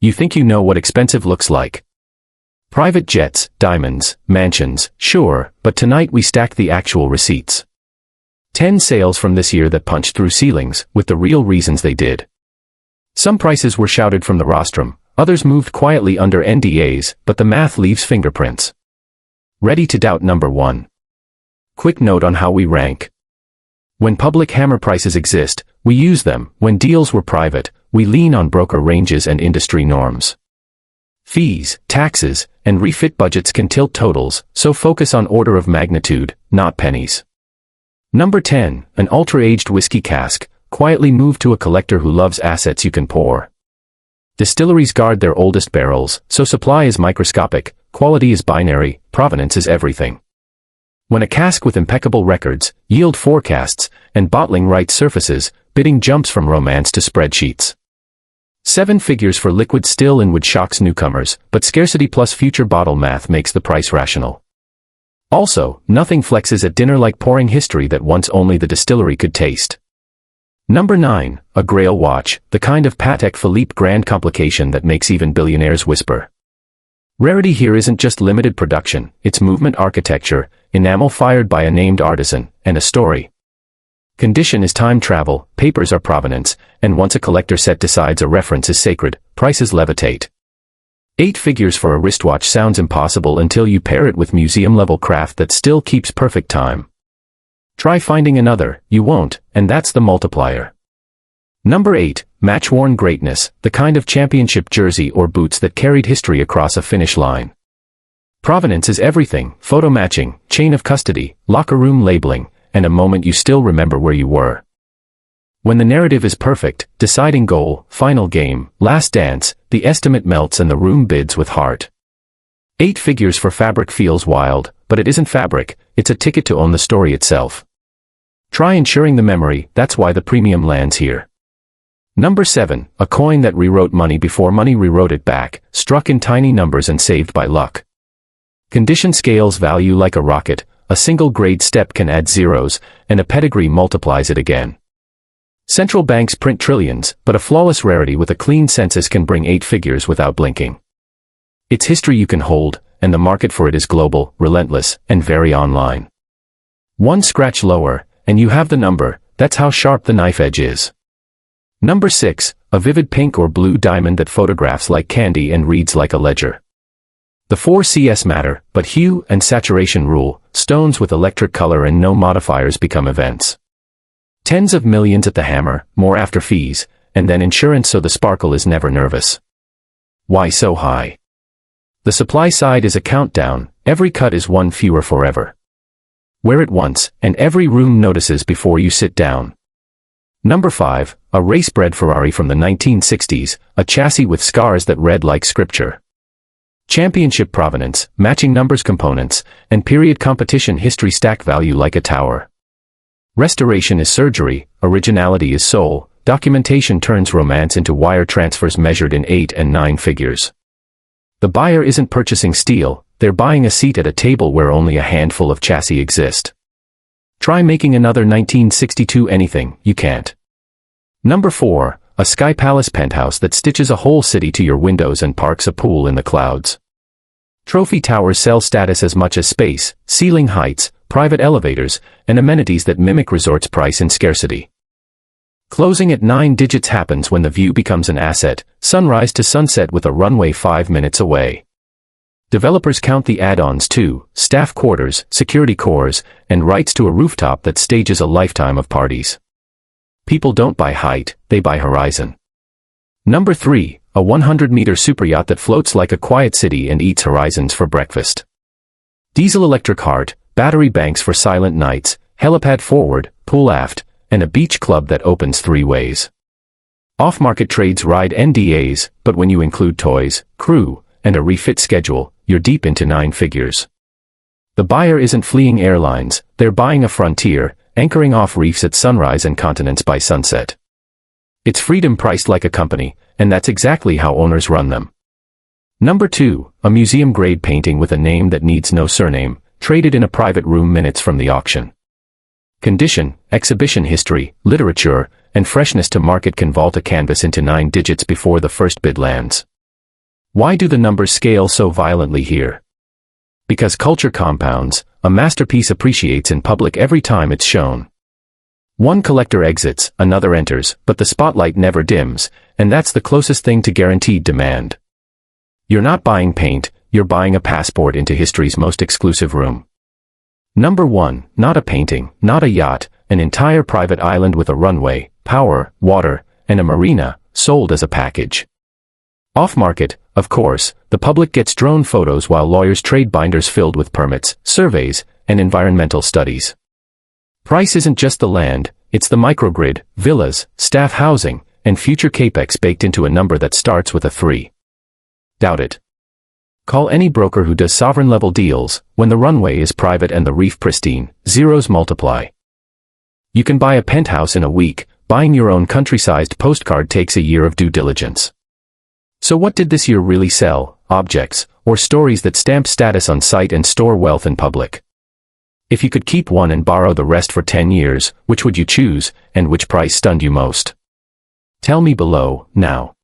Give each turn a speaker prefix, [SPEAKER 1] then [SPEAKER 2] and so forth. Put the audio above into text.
[SPEAKER 1] You think you know what expensive looks like. Private jets, diamonds, mansions, sure, but tonight we stack the actual receipts. 10 sales from this year that punched through ceilings, with the real reasons they did. Some prices were shouted from the rostrum, others moved quietly under NDAs, but the math leaves fingerprints. Ready to doubt number 1. Quick note on how we rank. When public hammer prices exist, we use them. When deals were private, we lean on broker ranges and industry norms. Fees, taxes, and refit budgets can tilt totals, so focus on order of magnitude, not pennies. Number 10, an ultra-aged whiskey cask, quietly moved to a collector who loves assets you can pour. Distilleries guard their oldest barrels, so supply is microscopic, quality is binary, provenance is everything. When a cask with impeccable records, yield forecasts, and bottling rights surfaces, bidding jumps from romance to spreadsheets. 7 figures for liquid still in wood shocks newcomers, but scarcity plus future bottle math makes the price rational. Also, nothing flexes at dinner like pouring history that once only the distillery could taste. Number 9, a grail watch, the kind of Patek Philippe grand complication that makes even billionaires whisper. Rarity here isn't just limited production, it's movement architecture, enamel fired by a named artisan, and a story. Condition is time travel, papers are provenance, and once a collector set decides a reference is sacred, prices levitate. 8 figures for a wristwatch sounds impossible until you pair it with museum-level craft that still keeps perfect time. Try finding another, you won't, and that's the multiplier. Number 8, match-worn greatness, the kind of championship jersey or boots that carried history across a finish line. Provenance is everything, photo matching, chain of custody, locker room labeling, and a moment you still remember where you were. When the narrative is perfect, deciding goal, final game, last dance, the estimate melts and the room bids with heart. 8 figures for fabric feels wild, but it isn't fabric, it's a ticket to own the story itself. Try ensuring the memory, that's why the premium lands here. Number 7, a coin that rewrote money before money rewrote it back, struck in tiny numbers and saved by luck. Condition scales value like a rocket, a single grade step can add zeros, and a pedigree multiplies it again. Central banks print trillions, but a flawless rarity with a clean census can bring 8 figures without blinking. It's history you can hold, and the market for it is global, relentless, and very online. One scratch lower, and you have the number, that's how sharp the knife edge is. Number 6, a vivid pink or blue diamond that photographs like candy and reads like a ledger. The 4 Cs matter, but hue and saturation rule, stones with electric color and no modifiers become events. Tens of millions at the hammer, more after fees, and then insurance so the sparkle is never nervous. Why so high? The supply side is a countdown, every cut is one fewer forever. Wear it once, and every room notices before you sit down. Number 5, a race-bred Ferrari from the 1960s, a chassis with scars that read like scripture. Championship provenance, matching numbers components, and period competition history stack value like a tower. Restoration is surgery, originality is soul, documentation turns romance into wire transfers measured in 8 and 9 figures. The buyer isn't purchasing steel, they're buying a seat at a table where only a handful of chassis exist. Try making another 1962 anything, you can't. Number 4, a Sky Palace penthouse that stitches a whole city to your windows and parks a pool in the clouds. Trophy towers sell status as much as space, ceiling heights, private elevators, and amenities that mimic resorts' price in scarcity. Closing at 9 digits happens when the view becomes an asset, sunrise to sunset with a runway 5 minutes away. Developers count the add-ons too, staff quarters, security cores, and rights to a rooftop that stages a lifetime of parties. People don't buy height, they buy horizon. Number 3, a 100-meter superyacht that floats like a quiet city and eats horizons for breakfast. Diesel-electric heart, battery banks for silent nights, helipad forward, pool aft, and a beach club that opens 3 ways. Off-market trades ride NDAs, but when you include toys, crew, and a refit schedule, you're deep into 9 figures. The buyer isn't fleeing airlines, they're buying a frontier, anchoring off reefs at sunrise and continents by sunset. It's freedom priced like a company, and that's exactly how owners run them. Number 2, a museum-grade painting with a name that needs no surname, traded in a private room minutes from the auction. Condition, exhibition history, literature, and freshness to market can vault a canvas into 9 digits before the first bid lands. Why do the numbers scale so violently here? Because culture compounds, a masterpiece appreciates in public every time it's shown. One collector exits, another enters, but the spotlight never dims, and that's the closest thing to guaranteed demand. You're not buying paint, you're buying a passport into history's most exclusive room. Number 1, not a painting, not a yacht, an entire private island with a runway, power, water, and a marina, sold as a package. Off-market, of course, the public gets drone photos while lawyers trade binders filled with permits, surveys, and environmental studies. Price isn't just the land, it's the microgrid, villas, staff housing, and future capex baked into a number that starts with a 3. Doubt it. Call any broker who does sovereign-level deals. When the runway is private and the reef pristine, zeros multiply. You can buy a penthouse in a week. Buying your own country-sized postcard takes a year of due diligence. So what did this year really sell? Objects, or stories that stamp status on site and store wealth in public? If you could keep one and borrow the rest for 10 years, which would you choose, and which price stunned you most? Tell me below, now.